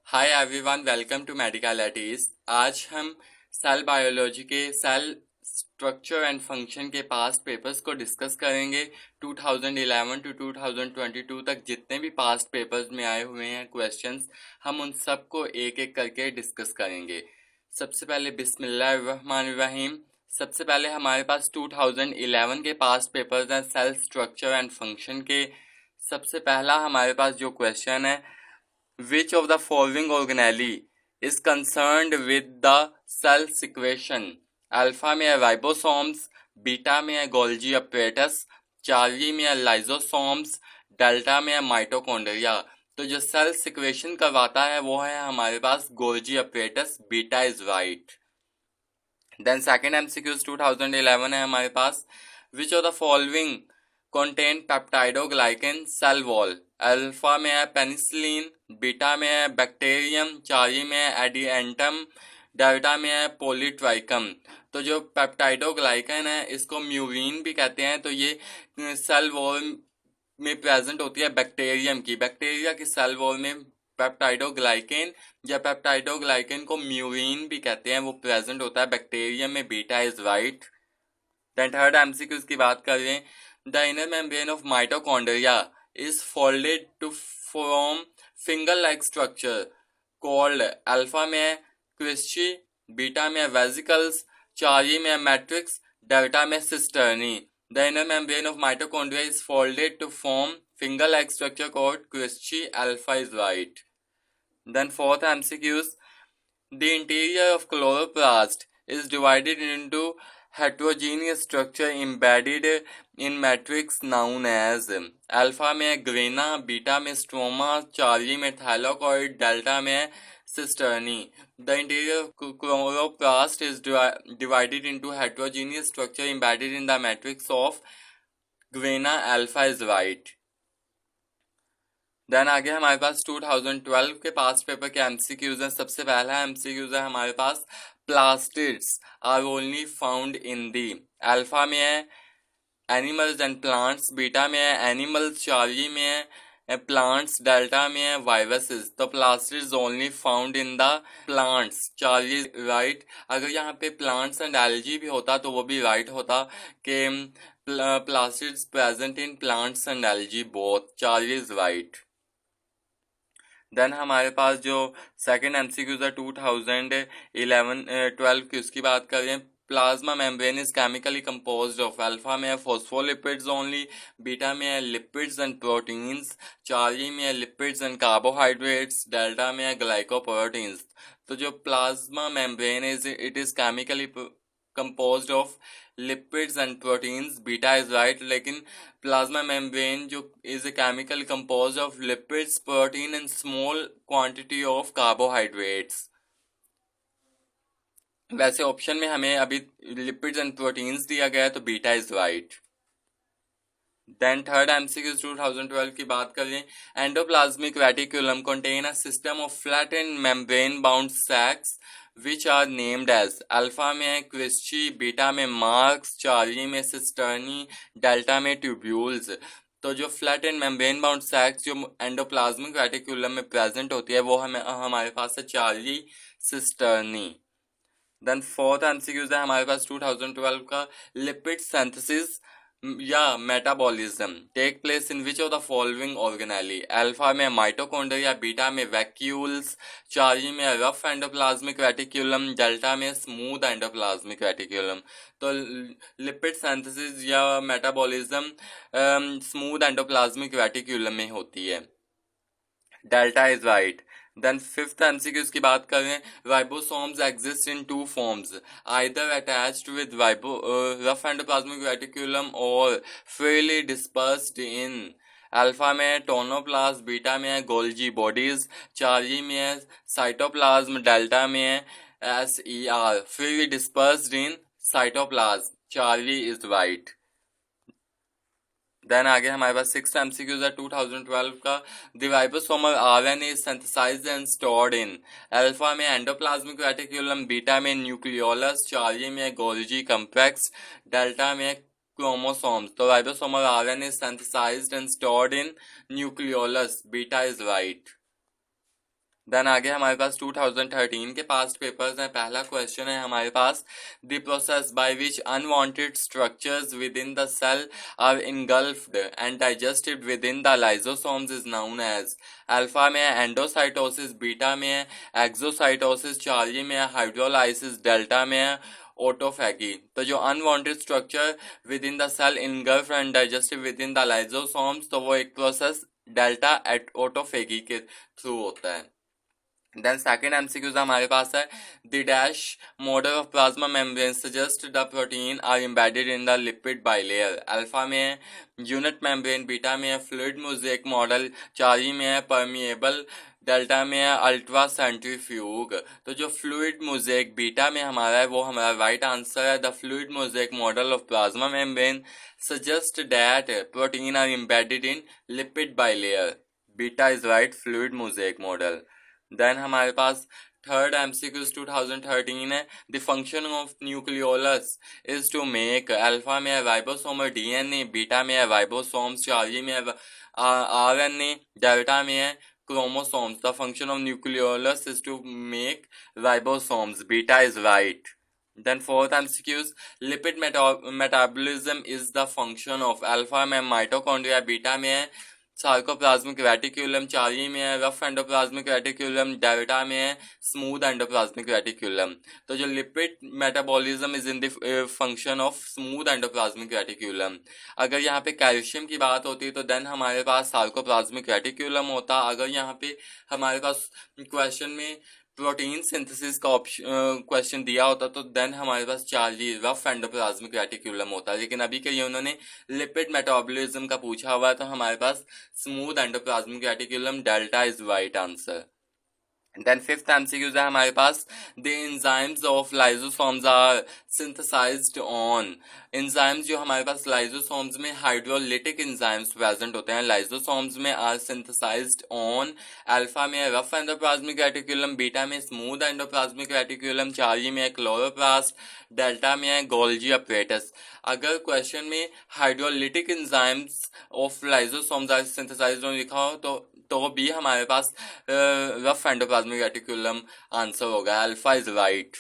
Hi everyone, welcome to medical eighties. आज हम cell biology के सेल स्ट्रक्चर एंड फंक्शन के पास्ट पेपर्स को डिस्कस करेंगे। 2011 टू 2022 तक जितने भी पास्ट पेपर्स में आए हुए हैं क्वेश्चंस, हम उन सब को एक एक करके डिस्कस करेंगे। सबसे पहले बिस्मिल्लाहिर्रहमानिर्रहीम। सबसे पहले हमारे पास 2011 के पास्ट पेपर्स हैं सेल स्ट्रक्चर एंड फंक्शन के। सबसे पहला हमारे पास जो क्वेश्चन है, Which of the following organelle is concerned with the cell secretion? Alpha में है राइबोसोम्स, बीटा में है गोल्जी अपरेटस, चार्ली में है लाइजोसोम्स, डेल्टा में है माइटोकॉन्ड्रिया। तो जो सेल सिक्रेशन करवाता है वो है हमारे पास Golgi apparatus, beta is right. Then second MCQs 2011 है हमारे पास, which of the following contain peptidoglycan cell wall? Alpha में है पेनिसिलिन, बीटा में है बैक्टीरियम, चार्ली में है एडिएंटम, डेल्टा में है पॉलीट्राइकम। तो जो पेप्टाइडोग्लाइकन है इसको म्यूरिन भी कहते हैं। तो ये सेल वॉल में प्रेजेंट होती है बैक्टीरियम की। बैक्टीरिया की सेल वॉल में पेप्टाइडोग्लाइकन या पेप्टाइडोग्लाइकन को म्यूरिन भी कहते हैं, वो प्रेजेंट होता है बैक्टीरियम में। Beta is right. Then third MCQ की बात कर रहे हैं, The inner membrane of mitochondria is folded to form finger-like structure called alpha में है क्रिस्ची, बीटा में है vesicles, चार्ली में है matrix, डेल्टा में cisternae. The inner membrane of mitochondria is folded to form finger-like structure called क्रिस्ची. Alpha is right. Then fourth MCQs. The interior of chloroplast is divided into heterogeneous structure embedded in matrix known as alpha में grana, beta में stroma, Charlie में thylakoid, delta में cisternae. The interior of chloroplast is divided into heterogeneous structure embedded in the matrix of grana. Alpha is right. Then आगे हमारे पास 2012 के past paper के MCQs हैं। सबसे पहला एमसीक्यूज है हमारे पास, plastids are only found in the. Alpha में है एनिमल्स एंड प्लांट्स, बीटा में है एनिमल्स, चार्ली में है प्लांट्स, डेल्टा में है वायरसेस। तो plastids only found in the plants, Charlie right. अगर यहाँ पे प्लांट्स एंड एल्गी भी होता तो वो भी राइट होता कि plastids present in plants and algae both, Charlie is right. Then हमारे पास जो सेकेंड एमसीक्यूज है 2011-12 की, उसकी बात कर रहे हैं। Plasma membrane is chemically composed of, alpha में है फॉस्फोलिपिड्स ओनली, बीटा में है लिपिड्स एंड प्रोटीन्स, चार्ली में है लिपिड्स एंड कार्बोहाइड्रेट्स, डेल्टा में है ग्लाइकोप्रोटीन्स। तो जो plasma membrane is it is chemically composed of lipids and proteins, beta is right. लेकिन प्लाज्मा मेम्ब्रेन जो is a chemical composed of lipids, protein and small quantity of carbohydrates. वैसे option में हमें अभी लिपिड्स एंड प्रोटीन्स दिया गया है, तो beta is right. Then third MCQ 2012 की बात कर लें। Endoplasmic reticulum contain a system of flattened membrane bound sacs which are named as, alpha में है क्रिस्ची, बीटा में मार्क्स, चार्ली में सिस्टर्नी, डेल्टा में ट्यूब्यूल्स। तो जो flattened membrane bound sacs जो एंडोप्लाज्मिक रेटिकुलम में प्रेजेंट होती है वो हमारे पास है Charlie, cisternae. Then fourth MCQs है हमारे पास 2012 का, लिपिड सिंथेसिस या metabolism take place in which of the following organelle? Alpha में माइटोकॉन्ड्रिया, बीटा में वैक्यूल्स, चार्ली में रफ एंडोप्लाज्मिक रेटिकुलम, डेल्टा में स्मूथ एंडोप्लाज्मिक रेटिकुलम। तो लिपिड सिंथेसिस या मेटाबॉलिज्म स्मूथ एंडोप्लाज्मिक रेटिकुलम में होती है, delta is right. Then fifth MCQs की बात करें, ribosomes exist in two forms, either attached with rough endoplasmic reticulum और फ्रीली डिस्पर्स्ड इन। अल्फा में है टोनोप्लाज्म, बीटा में है गोल्जी बॉडीज, चार्ली में है साइटोप्लाज्म, डेल्टा में है SER freely dispersed in cytoplasm, Charlie is right. Then आगे हमारे पास सिक्स एमसीक्यूज है 2012 का, the ribosomal RNA is synthesised and stored in. Alpha में एंडोप्लाज्मिक रेटिकुलम, बीटा में न्यूक्लियोलस, चार्ली में गोल्जी कॉम्प्लेक्स, डेल्टा में क्रोमोसोम्स। तो ribosomal RNA is synthesised and stored in nucleolus, beta is right. Then आगे हमारे पास 2013 के पास्ट पेपर्स हैं। पहला क्वेश्चन है हमारे पास, the process by which unwanted structures within the cell are engulfed and digested within the lysosomes is known as. Alpha में है एंडोसाइटोसिस, बीटा में है एक्सोसाइटोसिस, चार्ली में है हाइड्रोलाइसिस, डेल्टा में है ऑटोफैगी। तो जो unwanted structure within the cell engulfed and digested within the lysosomes, तो वो एक प्रोसेस डेल्टा एट ऑटोफेगी के थ्रू होता है। देन सेकेंड एमसीक्यूज हमारे पास है, the dash model of plasma membrane suggest the protein are embedded in the lipid bilayer. Alpha में है यूनिट मेम्ब्रेन, बीटा में है फ्लूइड मोज़ेक मॉडल, चार्ली में है परमिएबल, डेल्टा में है अल्ट्रा सेंट्रीफ्यूग। तो जो फ्लूइड मोज़ेक बीटा में हमारा है वो हमारा राइट आंसर है। The fluid mosaic model of plasma membrane suggest that protein are embedded in lipid bilayer. Beta is right, fluid mosaic model. Then हमारे पास थर्ड एमसीक्यूज 2013 है, the function of nucleolus is to make. Alpha में है ribosome और DNA, beta में है ribosomes, Charlie में है आरएनए, डेल्टा में है chromosomes. The function of nucleolus is to make ribosomes. Beta is right. Then fourth MCQs, lipid metabolism is the function of alpha में mitochondria, बीटा में है सार्कोप्लाज्मिक रेटिक्यूलम, चार्ली में है rough endoplasmic reticulum, delta में है smooth endoplasmic reticulum. तो जो lipid metabolism is in the function of smooth endoplasmic reticulum. अगर यहाँ पे कैल्शियम की बात होती तो देन हमारे पास सार्कोप्लाज्मिक रेटिक्यूलम होता। अगर यहाँ पे हमारे पास क्वेश्चन में प्रोटीन सिंथेसिस का क्वेश्चन दिया होता तो देन हमारे पास चार्ली रफ एंडोप्लाज्मिक रेटिक्यूलम होता। लेकिन अभी के लिए उन्होंने लिपिड मेटाबॉलिज्म का पूछा हुआ है तो हमारे पास smooth endoplasmic reticulum, delta is right answer. Then fifth MCQs है हमारे पास, the enzymes of lysosomes are synthesized on. Enzymes जो हमारे पास लाइजोसोम्स में हाइड्रोलिटिक एंजाइम्स प्रेजेंट होते हैं, लाइजोसोम्स में आर सिंथेसाइज्ड ऑन। अल्फा में है रफ एंडोप्लाज्मिक रेटिक्यूलम, बीटा में स्मूथ एंडोप्लाज्मिक रेटिक्यूलम, चार्ली में है क्लोरोप्लास्ट, डेल्टा में है गोल्जी अपरेटस। अगर क्वेश्चन में hydrolytic enzymes of lysosomes are synthesized on लिखा हो तो भी हमारे पास रफ एंडोप्लाज्मिक रेटिक्यूलम आंसर होगा। Alpha is right.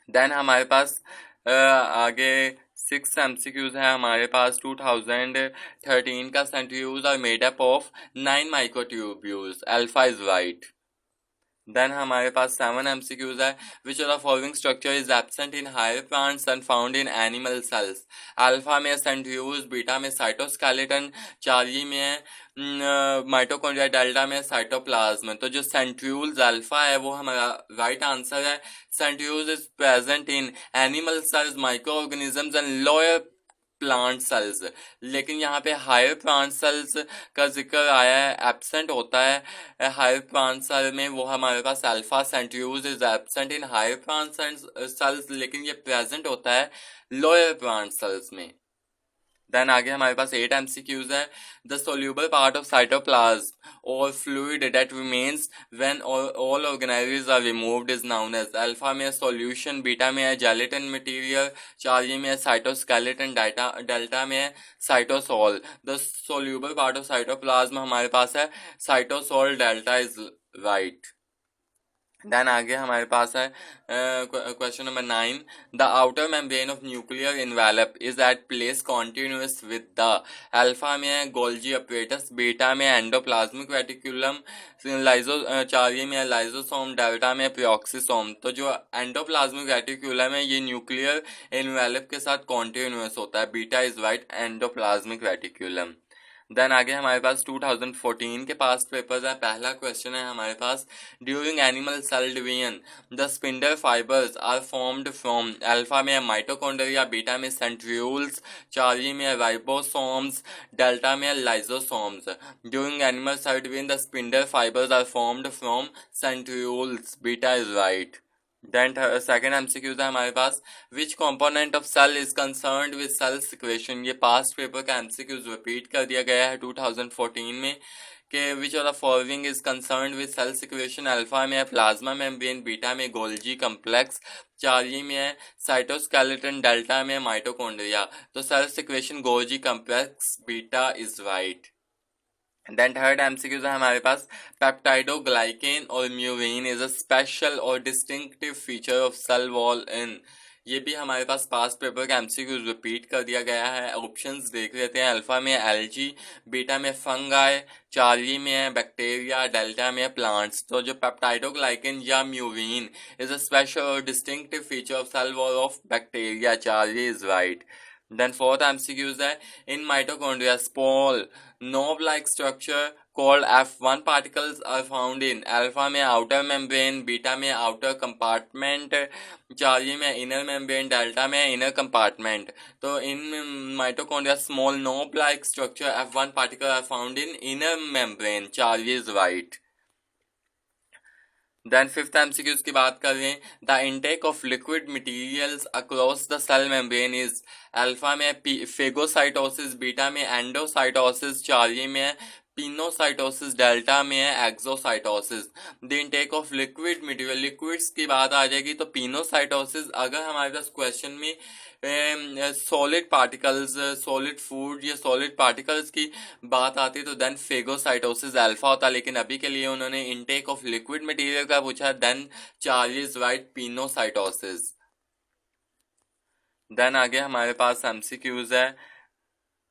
देन हमारे पास आगे 6 एमसीक्यूज है हमारे पास 2013 का। Centrifuge are made up of 9 microtubules. Alpha is right. Then हमारे पास 7 एमसीक्यूज है, which of the following structure is absent in higher plants and found in animal cells. Alpha में सेंट्रीफ्यूज, बीटा में साइटोस्केलेटन, चार्ली में है mitochondria, delta में cytoplasm. तो जो सेंट्रीफ्यूज अल्फा है वो हमारा राइट आंसर है। Centrifuge is present in animal sales, micro organisms and lower plant cells. लेकिन यहाँ पे हायर प्लांट सेल्स का जिक्र आया है, एब्सेंट होता है हायर प्लांट सेल में, वो हमारे पास alpha. Centrifuge is absent in higher plant cells, लेकिन ये प्रेजेंट होता है लोअर प्लांट सेल्स में। देन आगे हमारे पास 8 एमसीक्यूज है, the soluble part of cytoplasm और fluid that remains when all organelles are removed is known as. Alpha में सॉल्यूशन, बीटा में है जेलेटिन मटेरियल, चार्ली में है साइटोस्केलेटन, डेल्टा में है cytosol. The soluble part of cytoplasm हमारे पास है cytosol, delta is right. Then आगे हमारे पास है question number 9, the outer membrane of nuclear envelope is at place continuous with the. Alpha में है गोल्जी अपरेटस, बीटा में एंडोप्लाज्मिक रेटिक्यूलम, चार्ली में लाइजोसोम, डेल्टा में प्रोक्सिसोम। तो जो एंडोप्लाज्मिक रेटिक्यूलम है ये न्यूक्लियर इन्वेलप के साथ कॉन्टिन्यूस होता है। Beta is right, endoplasmic reticulum. Then आगे हमारे पास 2014 के पास्ट पेपर्स है। पहला क्वेश्चन है हमारे पास, during animal cell division the spindle fibres are formed from. Alpha में है माइटोकॉन्ड्रिया, बीटा में सेंट्रियोल्स, चार्ली में है राइबोसोम्स, डेल्टा में है lysosomes. During animal cell division the spindle fibres are formed from centrioles. Beta is right. Then second MCQs है हमारे पास, which component of cell is concerned with cell secretion. ये past paper का MCQs repeat कर दिया गया है 2014 में कि which of the following is concerned with cell secretion. Alpha में है प्लाज्मा मेम्ब्रेन, बीटा में गोल्जी कम्प्लेक्स, चार्ली में है साइटोस्केलेटन, डेल्टा में माइटोकॉन्ड्रिया। तो cell secretion Golgi complex, beta is right. Then third MCQs है हमारे पास, पेप्टाइडोग्लाइकेन और म्यूरिन इज अ स्पेशल और distinctive feature of cell wall in. ये भी हमारे पास पास्ट पेपर का एमसीक्यूज रिपीट कर दिया गया है। ऑप्शंस देख लेते हैं। अल्फा में एल्जी, बीटा में फंगाई, चार्ली में है बैक्टीरिया, डेल्टा में है प्लांट्स। तो जो पेप्टाइडोग्लाइकेन या म्यूरिन इज अ स्पेशल और distinctive feature of cell wall of bacteria, Charlie is right. Then fourth MCQs है, in mitochondria small knob-like structure called F1 particles are found in alpha में outer membrane, beta में outer compartment, Charlie में inner membrane, delta में inner compartment। तो in mitochondria small knob-like structure F1 particles are found in inner membrane, Charlie is right। Then fifth MCQs की बात कर रहे हैं, the intake of liquid materials across the cell membrane is. Alpha में phagocytosis, beta में endocytosis, Charlie में pinocytosis, delta में है exocytosis. The intake of liquid material, liquids की बात आ जाएगी तो पिनोसाइटोसिस। अगर हमारे पास क्वेश्चन में सॉलिड पार्टिकल्स, सॉलिड फूड या सॉलिड पार्टिकल्स की बात आती है तो देन फेगोसाइटोसिस अल्फा होता है, लेकिन अभी के लिए उन्होंने इनटेक ऑफ लिक्विड मटेरियल का पूछा, then Charlie's right pinocytosis. Then आगे हमारे पास एमसीक्यूज है,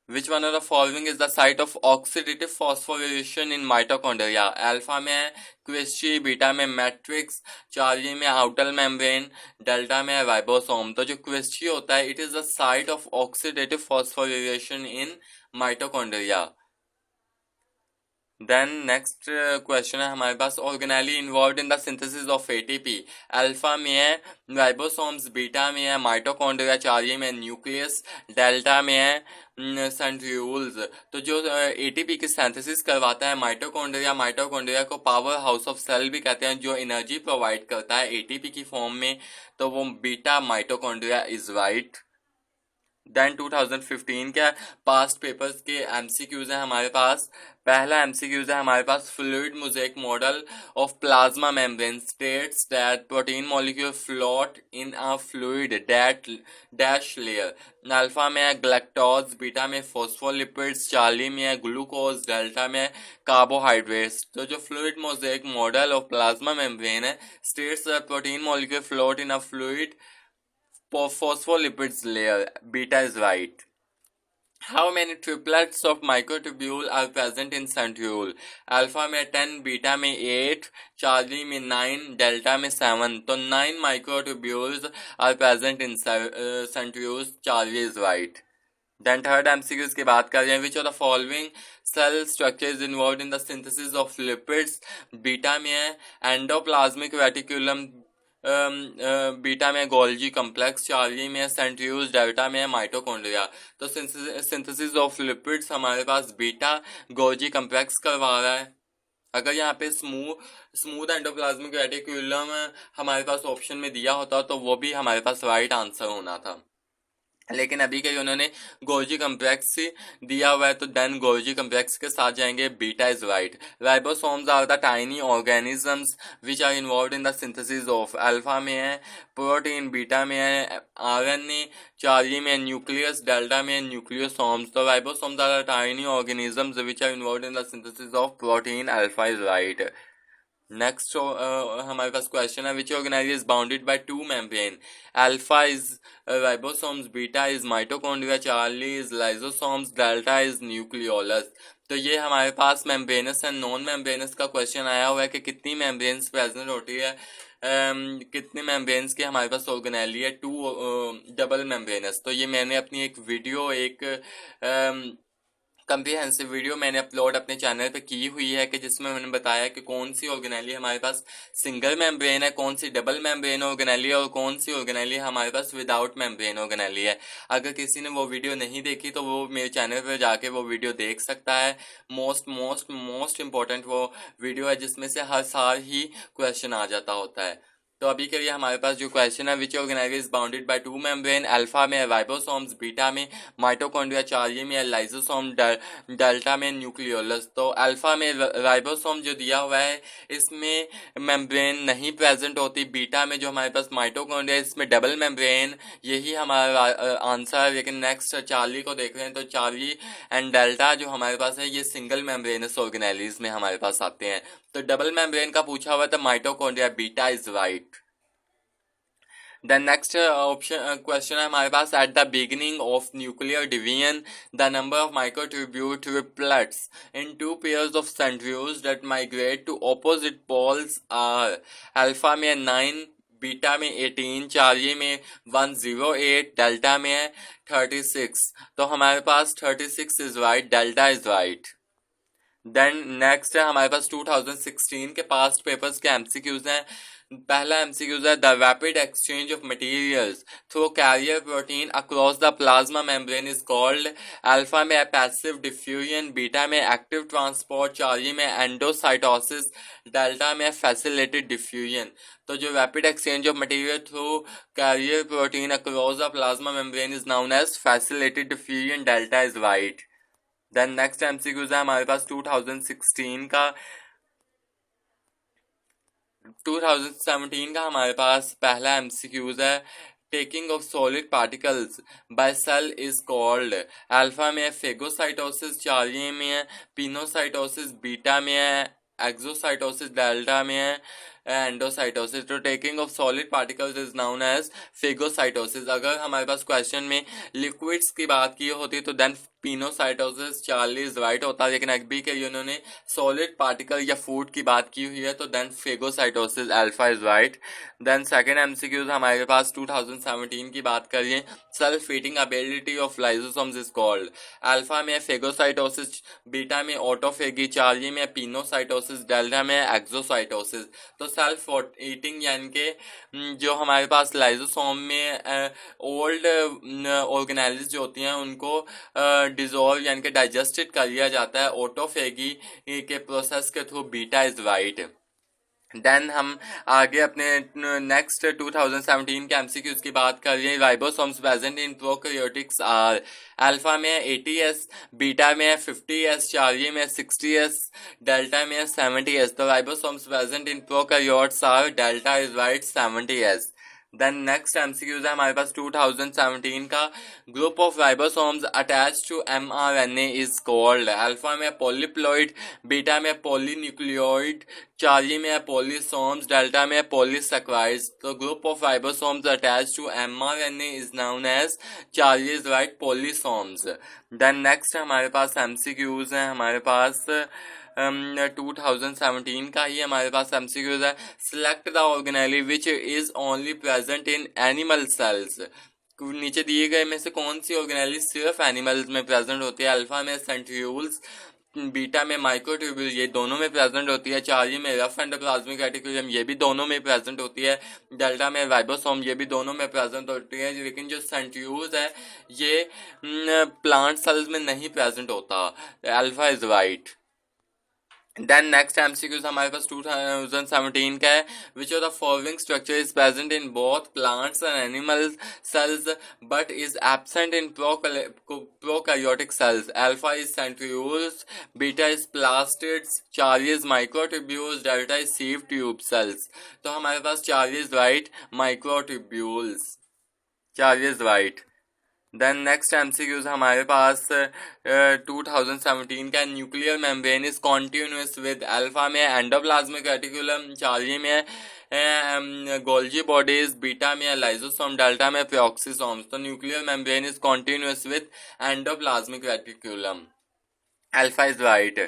Which one of the following is the site of oxidative phosphorylation in mitochondria? Alpha में है क्विस्ची, बीटा में मैट्रिक्स, चार्ली में आउटर मेम्ब्रेन, डेल्टा में है राइबोसोम। तो जो क्विस्ची होता है, it is the site of oxidative phosphorylation in mitochondria. Then next question है हमारे पास, organelle involve in the synthesis of ATP. Alpha में है राइबोसोम्स, बीटा में है माइटोकॉन्ड्रिया, चार्ली में न्यूक्लियस, डेल्टा में है सेंट्रियोल्स। तो जो एटीपी की सिंथेसिस करवाता है माइटोकॉन्ड्रिया, माइटोकॉन्ड्रिया को पावर हाउस ऑफ सेल भी कहते हैं, जो एनर्जी प्रोवाइड करता है एटीपी की फॉर्म में, तो वो beta mitochondria is right. Then 2015 के पास्ट पेपर्स के एमसीक्यूज हैं हमारे पास। पहला एमसीक्यूज है हमारे पास, fluid mosaic model of plasma membrane states that protein molecule float in a fluid that dash layer. Alpha में है ग्लैक्टोज, बीटा में फोस्फोलिपिड्स, चार्ली में है ग्लूकोज, डेल्टा में कार्बोहाइड्रेट्स। तो जो fluid mosaic model of plasma membrane है, states that protein molecule float in a fluid phospholipids layer, beta is right. How many triplets of microtubule are present in centriole? Alpha में 10, beta में 8, Charlie में 9, delta में 7। तो 9 microtubules are present in centrioles, Charlie is right. Then third MCQs की बात कर रहे हैं, which of the following cell structure is involved in the synthesis of lipids? Beta में है एंडोप्लाज्मिक रेटिकुलम, बीटा में गोल्जी कम्प्लेक्स, चार्ली में centrioles, delta में माइटोकॉन्ड्रिया। तो सिंथेसिस ऑफ लिपिड्स हमारे पास बीटा गोल्जी कम्प्लेक्स करवा रहा है। अगर यहाँ पे स्मूथ एंडोप्लाज्मिक रेटिकुलम हमारे पास ऑप्शन में दिया होता तो वो भी हमारे पास राइट आंसर होना था, लेकिन अभी के उन्होंने गोल्जी कम्प्लेक्स दिया हुआ है, तो देन गोल्जी कम्प्लेक्स के साथ जाएंगे, beta is right. Ribosomes are the tiny organisms which are involve in the synthesis of. Alpha में है प्रोटीन, बीटा में है आरएनए, चार्ली में न्यूक्लियस, डेल्टा में न्यूक्लियोसोम्स। तो ribosomes are the tiny organisms which are involve in the synthesis of protein, alpha is right. Next हमारे पास question है, which organise is bounded by two membrane. Alpha is ribosomes, beta is mitochondria, Charlie is lysosomes, delta is nucleolus. तो ये हमारे पास membranes and non membranes का question आया हुआ है कि कितनी मेम्ब्रेन्स प्रेजेंट होती है, कितने मेम्ब्रेन्स के हमारे पास ऑर्गेनेली है, टू डबल मेम्ब्रेनस। तो ये मैंने अपनी एक वीडियो, एक कंप्रीहेंसिव वीडियो मैंने अपलोड अपने चैनल पे की हुई है, कि जिसमें मैंने बताया कि कौन सी ऑर्गेनेली हमारे पास सिंगल मेम्ब्रेन है, कौन सी डबल मेम्ब्रेन ऑर्गेनेली है, और कौन सी ऑर्गेनेली हमारे पास विदाउट मेम्ब्रेन ऑर्गेनेली है। अगर किसी ने वो वीडियो नहीं देखी तो वो मेरे चैनल पर जाके वो वीडियो देख सकता है। मोस्ट इम्पोर्टेंट वो वीडियो है, जिसमें से हर साल ही क्वेश्चन आ जाता होता है। तो अभी के लिए हमारे पास जो क्वेश्चन है, which organise is bounded by two membrane, alpha में राइबोसोम्स, बीटा में माइटोकॉन्ड्रिया, चार्जे में लाइसोसोम, डेल्टा में न्यूक्लियोलस। तो अल्फा में राइबोसोम जो दिया हुआ है इसमें मेम्ब्रेन नहीं प्रेजेंट होती, बीटा में जो हमारे पास माइटोकॉन्ड्रिया इसमें डबल मेम्ब्रेन, यही हमारा आंसर। लेकिन नेक्स्ट चार्ली को देख रहे हैं तो चार्ली एंड डेल्टा जो हमारे पास है ये सिंगल मेम्ब्रेनस ऑर्गेनेलिज में हमारे पास आते हैं। तो डबल मेम्ब्रेन का पूछा हुआ था mitochondria, beta is right. Then next option question है हमारे पास, at the beginning of nuclear division the number of microtubule triplets in two pairs of centrioles that migrate to opposite poles are, alpha में 9, beta में 18, चार्जे में 108, delta में है 36। तो हमारे पास 36 is right, delta is right. Then next है हमारे पास 2016 के पास्ट पेपर्स के एमसीक्यूज हैं। पहला एमसीक्यूज है, the rapid exchange of materials through carrier protein across the plasma membrane is called, alpha में पैसिव डिफ्यूजन, बीटा में एक्टिव ट्रांसपोर्ट, चार्जे में एंडोसाइटोसिस, डेल्टा में फैसिलिटेड डिफ्यूजन। तो जो rapid exchange of material through carrier protein across the plasma membrane is known as facilitated diffusion, delta is right. Then next MCQs है हमारे पास 2016 का, 2017 का हमारे पास पहला एमसीक्यूज है, taking of solid particles by cell is called, alpha में phagocytosis, Charlie में है पिनोसाइटोसिस, बीटा में है एक्सोसाइटोसिस, डेल्टा में है एंडोसाइटोसिस। तो taking of solid particles is known as phagocytosis. अगर हमारे पास क्वेश्चन में लिक्विड्स की बात की होती तो then pinocytosis, Charlie is right होता, लेकिन अभी के लिए उन्होंने सॉलिड पार्टिकल या फूड की बात की हुई है तो then phagocytosis, alpha is right. Then second MCQs हमारे पास 2017 की बात करिए, self heating ability of lysosomes is called, alpha में फेगोसाइटोसिस, बीटा में ऑटोफेगी, चार्ली में पिनोसाइटोसिस, डेल्टा में एक्सोसाइटोसिस। तो सेल्फ हीटिंग यानी कि जो हमारे पास लाइसोसोम में ओल्ड ऑर्गेनेल्स जो होती हैं उनको डिजोल्व यानी कि डाइजेस्टेड कर लिया जाता है ऑटोफेगी के प्रोसेस के through, beta is right. Then हम आगे अपने नेक्स्ट 2017 के एमसीक्यूज की बात कर रहे हैं, ribosomes present in prokaryotics are, alpha में 80s, बीटा में 50s, चार्जे में 60s, डेल्टा में 70s। तो ribosomes present in prokaryotes are, delta is right 70s। Then next MCQs है हमारे पास 2017 का, group of ribosomes attach to mRNA is called, alpha में पॉलीप्लॉइड, बीटा में पॉलीन्यूक्लियोइड, चार्जे में पॉलीसोम्स, डेल्टा में पॉलीसैकेराइड्स। तो group of ribosomes attach to mRNA is known as, Charlie is right, polysomes. Then next हमारे पास MCQs हैं हमारे पास 2017 का ही हमारे पास एमसीक्यूज है, select the organelle which is only present in animal sales, नीचे दिए गए में से कौन सी ऑर्गेनेली सिर्फ एनिमल्स में प्रेजेंट होती है, अल्फा में सेंट्रियोल्स, बीटा में माइक्रोट्यूब्यूल ये दोनों में प्रेजेंट होती है, चार्जे में रफ एंडोप्लाज्मिक रेटिकुलम ये भी दोनों में प्रेजेंट होती है, डेल्टा में राइबोसोम ये भी दोनों में प्रेजेंट होती है, लेकिन जो सेंट्रियोल्स है ये प्लांट सेल्स में नहीं प्रेजेंट होता, alpha is right. Then next MCQs हमारे पास 2017 का है, which of the following structure is present in both plants and animal cells but is absent in prokaryotic cells, alpha is centrioles, beta is plastids, Charlie is microtubules, delta is sieve tube cells. तो हमारे पास Charlie is right, microtubules, Charlie is right. Then next MCQs हमारे पास 2017 का, nuclear membrane is continuous with, alpha में endoplasmic reticulum, Charlie में Golgi bodies, beta में lysosome, delta में पेरोक्सिसोम्स। तो nuclear membrane is continuous with endoplasmic reticulum, alpha is right.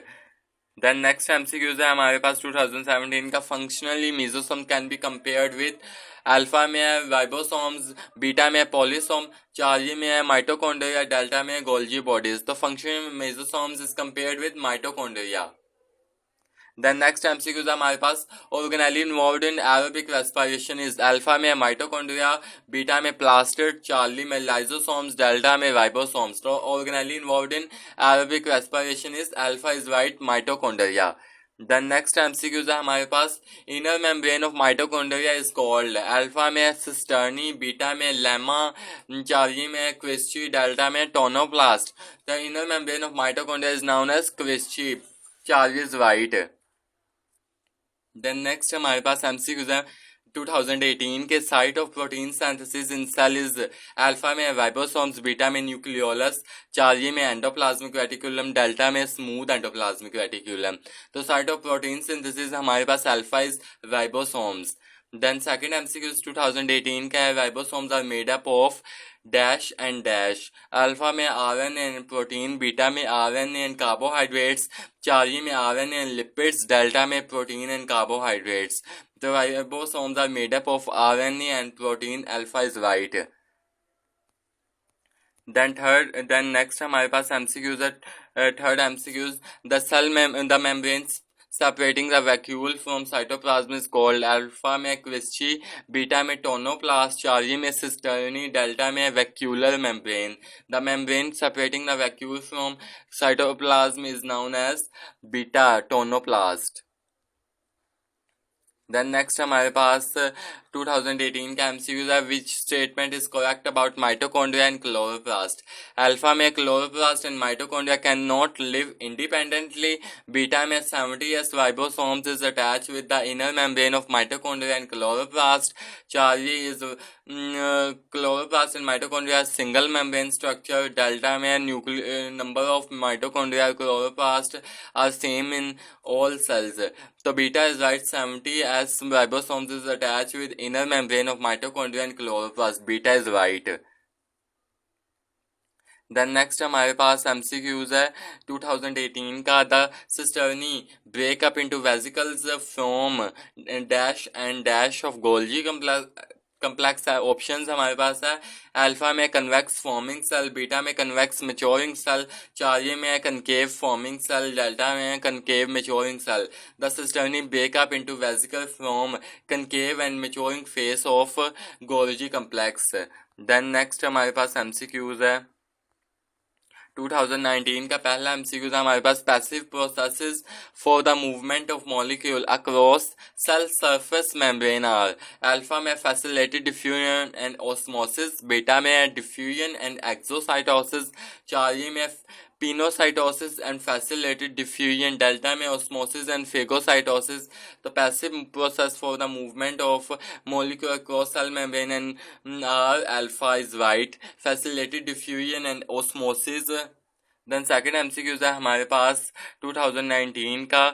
Then next MCQs है हमारे पास 2017 का, functionally mesosome can be compared with, alpha में है राइबोसोम्स, बीटा में पॉलीसोम, चार्जे में है माइटोकॉन्ड्रिया, डेल्टा में गोल्जी बॉडीज। तो functional mesosomes is compared with mitochondria. Then next MCQs हमारे पास, organelle involved in aerobic respiration is, alpha में माइटोकॉन्ड्रिया, बीटा में प्लास्टिड, चार्ली में लाइसोसोम्स, डेल्टा में राइबोसोम्स। तो organelle involved in aerobic respiration is, alpha is right, mitochondria. Then next MCQs है हमारे पास, inner membrane of mitochondria is called, alpha में cisternae, beta में लेमा, चार्जी में क्विस्ची, डेल्टा में tonoplast. The inner membrane of mitochondria is known as cristae, Charlie is right. Then next हमारे पास MCQs है 2018 के, site of protein synthesis in cell is, alpha में ribosomes, beta में nucleolus, Charlie में endoplasmic reticulum, delta में smooth endoplasmic reticulum. तो site of protein synthesis हमारे पास alpha is ribosomes. Then second MCQ 2018 का है, ribosomes are made up of dash and dash, alpha में आरएनए एंड प्रोटीन, बीटा में RNA and carbohydrates, Charlie में RNA and lipids, delta में protein and carbohydrates. The ribosomes are made up of RNA and protein. Alpha is right. Then next हमारे पास MCQs है, third MCQs, the membranes separating the vacuole from cytoplasm is called, alpha में क्विस्ची, beta में tonoplast, चार्जी में cisternae, delta में vacuolar membrane. The membrane separating the vacuole from cytoplasm is known as beta tonoplast. Then next हमारे पास 2018 का MCQs है, which statement is correct about mitochondria and chloroplast, alpha में chloroplast and mitochondria can not live independently, beta में 70s ribosomes is attach with the inner membrane of mitochondria and chloroplast, Charlie is chloroplast and mitochondria single membrane structure, delta में number of mitochondria chloroplast are same in all cells. So beta is right, 70 as ribosomes is attached with inner membrane of mitochondria and chloroplast. Beta is right. Then next हमारे पास MCQs है 2018 का, the cisternae break up into vesicles from dash and dash of Golgi complex है। Options हमारे पास है, alpha में convex forming cell, beta में convex maturing cell, Charlie में कनकेव फॉर्मिंग सेल, डेल्टा में concave maturing cell. The cisternae break up into vesicle from concave end maturing face of Golgi complex. Then next हमारे पास MCQs है 2019 का पहला MCQ था हमारे पास, passive processes for the movement of molecule across cell surface membrane are, alpha में facilitated diffusion and osmosis, beta में डिफ्यूजन एंड एक्सोसाइटोसिस, चार्जी में pinocytosis and facilitated diffusion, delta में ऑस्मोसिस एंड फेगोसाइटोसिस। तो passive process for the movement of molecule across cell membrane and alpha is right, facilitated diffusion and osmosis। Then second MCQs है हमारे पास 2019 का,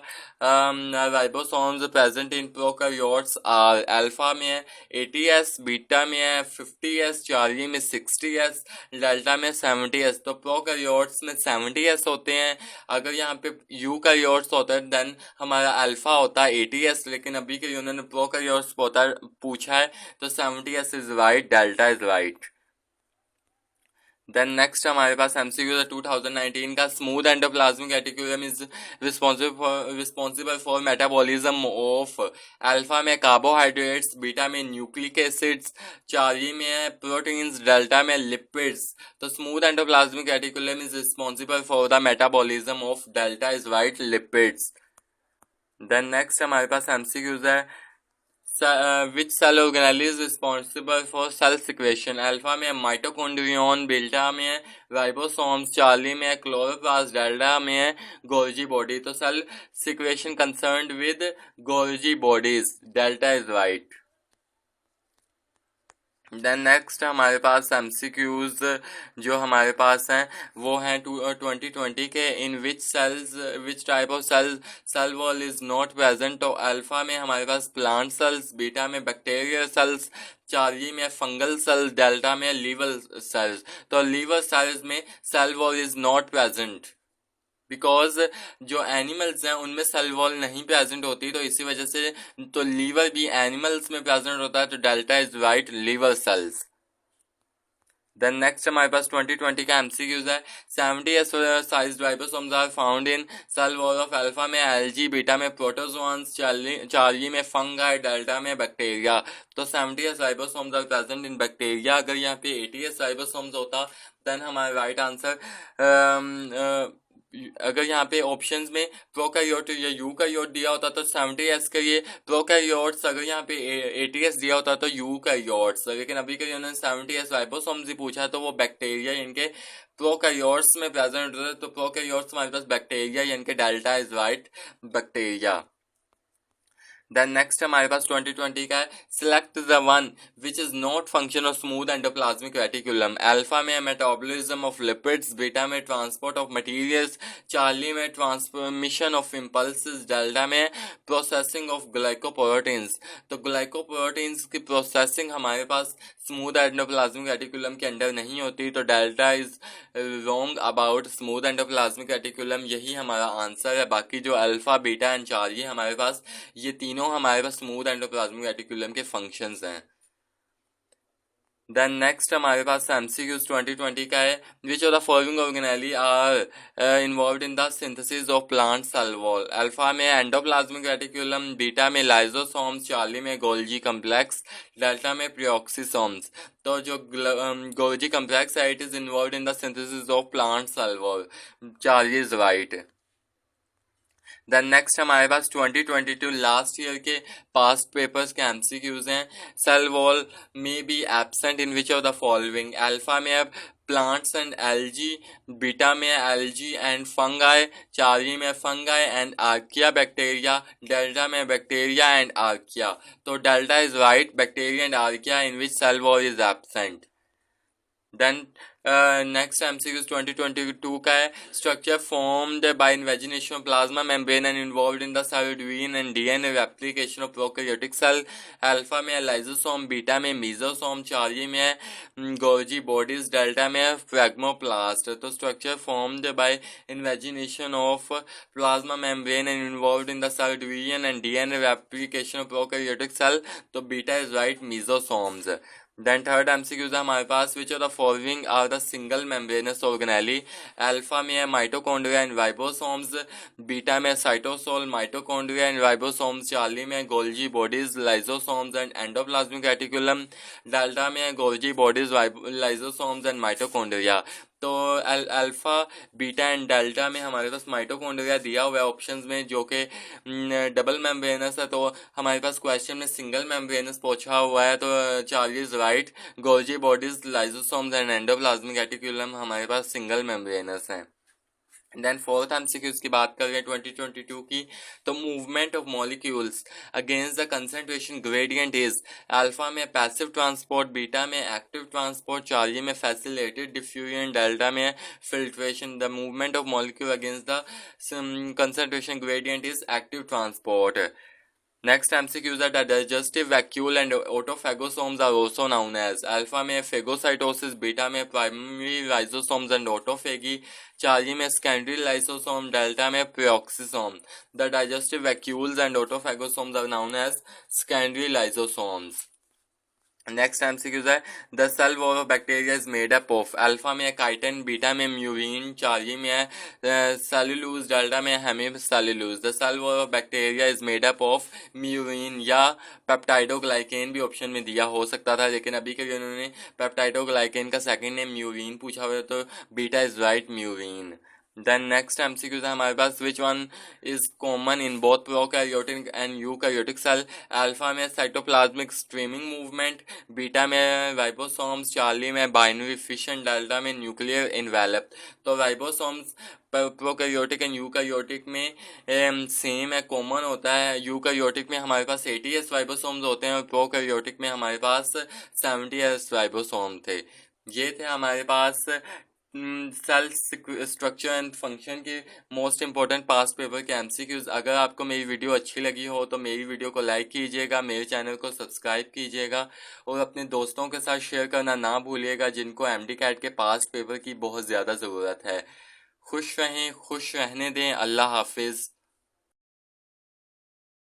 ribosomes present in prokaryotes are, alpha में है 80s, beta में है 50s, चार्जी में 60s, डेल्टा में 70s। तो प्रोकैरियोट्स में 70s होते हैं, अगर यहाँ पे यूकैरियोट्स होता है देन हमारा अल्फा होता है 80s, लेकिन अभी के लिए उन्होंने प्रोकैरियोट्स पूछा है तो 70s is right, delta is right. Then next हमारे पास एमसीक्यू है 2019 का, smooth endoplasmic reticulum is responsible for metabolism of, alpha में कार्बोहाइड्रेट्स, बीटा में न्यूक्लिक एसिड्स, चार्जी में है प्रोटीन्स, डेल्टा में लिपिड्स। तो smooth endoplasmic reticulum is responsible for the metabolism of, delta is right, lipids. Then next हमारे पास MCQs है, which cell organelle is responsible for cell secretion, alpha में mitochondrion, beta में ribosomes, Charlie में chloroplast, delta में Golgi body. तो cell secretion concerned with Golgi bodies, delta is right. Then next हमारे पास एमसीक्यूज जो हमारे पास हैं वो हैं 2020 के, in which type of cell wall is not present. तो अल्फा में हमारे पास प्लांट सेल्स, बीटा में बैक्टीरियल सेल्स, चार्जी में फंगल सेल्स, डेल्टा में लीवर सेल्स। तो लीवर सेल्स में cell wall is not present because जो एनिमल्स हैं उनमें सेल वॉल नहीं प्रेजेंट होती, तो इसी वजह से तो लीवर भी एनिमल्स में प्रेजेंट होता है, तो delta is right, liver cells. Then next हमारे पास 2020 का एमसीक्यूज है, 70s size ribosomes are found in cell wall of, alpha में एल्गी, बीटा में प्रोटोजोआंस, चार्जी में फंगाई, डेल्टा में बैक्टीरिया। तो 70s ribosomes are present in bacteria. अगर यहाँ पे 80s राइबोसोम्स होता देन हमारा राइट आंसर अगर यहाँ पे ऑप्शंस में प्रोकैरियोट या यूकैरियोट दिया होता तो 70s के लिए प्रोकैरियोट्स, अगर यहाँ पे 80s दिया होता तो यूकैरियोट्स, लेकिन अभी के लिए उन्होंने 70s राइबोसोम्स ही पूछा तो वो बैक्टीरिया इनके प्रोकैरियोट्स में प्रेजेंट होते हैं, तो प्रोकैरियोट्स हमारे पास बैक्टीरिया इनके delta is right bacteria. Then next हमारे पास 2020 का है, select the one which is not function of smooth endoplasmic reticulum. Alpha में मेटाबॉलिज्म ऑफ लिपिड्स, बीटा में ट्रांसपोर्ट ऑफ मटेरियल्स, चार्ली में ट्रांसमिशन ऑफ इम्पल्सेस, डेल्टा में processing of glycoproteins. तो glycoproteins की प्रोसेसिंग हमारे पास स्मूथ एंडोप्लाज्मिक रेटिकुलम के अंदर नहीं होती, तो delta is wrong about smooth endoplasmic reticulum, यही हमारा आंसर है। बाकी जो अल्फा बीटा एंड चार्ली हमारे पास, ये तीनों हमारे पास स्मूथ एंडोप्लाज्मिक रेटिकुलम के फंक्शंस हैं। देन नेक्स्ट हमारे पास एमसीक्यूज 2020 का है, which of the following organelle are involved in the synthesis of plant cell wall. Alpha में एंडोप्लाज्मिक रेटिकुलम, बीटा में लाइजोसोम्स, चार्ली में गोल्जी कम्प्लेक्स, डेल्टा में प्रियोक्सिसोम्स। तो जो गोल्जी कम्प्लेक्स है it is involved in the synthesis of plant cell wall, Charlie is right. Then next हमारे पास 2022 last year के पास्ट पेपर्स के एमसीक्यूज हैं। सेल वॉल में be absent in which of the following. Alpha में अब plants and algae, beta में algae and fungi, Charlie में fungi and archaea bacteria, delta में बैक्टीरिया एंड आर्किया। तो delta is right, bacteria and archaea in which cell wall is absent. Then next MCQ 2022 का है, structure formed by invagination of plasma membrane and involved in the cell division and DNA replication of prokaryotic cell. Alpha में lysosome, beta में mesosome, Charlie में Golgi bodies, delta में phragmoplast. तो structure formed by invagination of plasma membrane and involved in the cell division and DNA replication of prokaryotic cell, तो beta is right, mesosomes. Then third MCQs है हमारे पास, which of the following are the single membranous organelle. Alpha में है mitochondria and ribosomes, beta में cytosol, mitochondria and ribosomes, Charlie में Golgi bodies, lysosomes and endoplasmic reticulum, delta में है Golgi bodies, lysosomes and mitochondria. तो alpha beta and delta में हमारे पास mitochondria दिया हुआ है ऑप्शंस में, जो कि डबल मेम्ब्रेनस है, तो हमारे पास क्वेश्चन में सिंगल मेम्ब्रेनस पूछा हुआ है, तो Charlie is right, Golgi bodies, lysosomes and endoplasmic reticulum हमारे पास सिंगल मेम्ब्रेनस है। देन फोर्थ एमसीक्यूज की बात कर रहे हैं 2022 की, तो movement of molecules against the concentration gradient is. Alpha में पैसिव ट्रांसपोर्ट, बीटा में एक्टिव ट्रांसपोर्ट, चार्ली में फैसिलिटेटेड डिफ्यूजन, डेल्टा में filtration. The movement of molecule against the concentration gradient is active transport. Next MCQ is that the digestive vacuole and autophagosomes are also known as. Alpha में phagocytosis, beta में primary lysosomes and autophagy, Charlie में secondary lysosome, delta में peroxisome. The digestive vacuoles and autophagosomes are known as secondary lysosomes. Next MCQs है, the cell wall of bacteria is made up of. Alpha में chitin, beta में murein, Charlie में है cellulose, delta में hemicellulose. The cell wall of bacteria is made up of murein या peptidoglycan भी option में दिया हो सकता था, लेकिन अभी के लिए उन्होंने पेप्टाइडोग्लाइकेन का सेकंड नेम म्यूरिन पूछा हुआ है, तो beta is right, murein. Then next MCQs है हमारे पास, which one is common in both prokaryotic and eukaryotic cell. Alpha में साइटोप्लाज्मिक स्ट्रीमिंग मूवमेंट, बीटा में राइबोसोम्स, चार्ली में बाइनरी फिशन, डेल्टा में न्यूक्लियर इन्वेलप। तो राइबोसोम्स प्रोकैरियोटिक एंड यूकैरियोटिक में same है, कॉमन होता है। यूकैरियोटिक में हमारे पास 80s राइबोसोम्स होते हैं और प्रोकैरियोटिक में हमारे पास 70s राइबोसोम थे। ये थे हमारे पास सेल स्ट्रक्चर एंड फंक्शन के मोस्ट इंपॉर्टेंट पास्ट पेपर के एमसीक्यूज। अगर आपको मेरी वीडियो अच्छी लगी हो तो मेरी वीडियो को लाइक कीजिएगा, मेरे चैनल को सब्सक्राइब कीजिएगा और अपने दोस्तों के साथ शेयर करना ना भूलिएगा जिनको एमडी कैट के पास्ट पेपर की बहुत ज़्यादा ज़रूरत है। खुश रहें, खुश रहने दें। अल्लाह हाफिज़।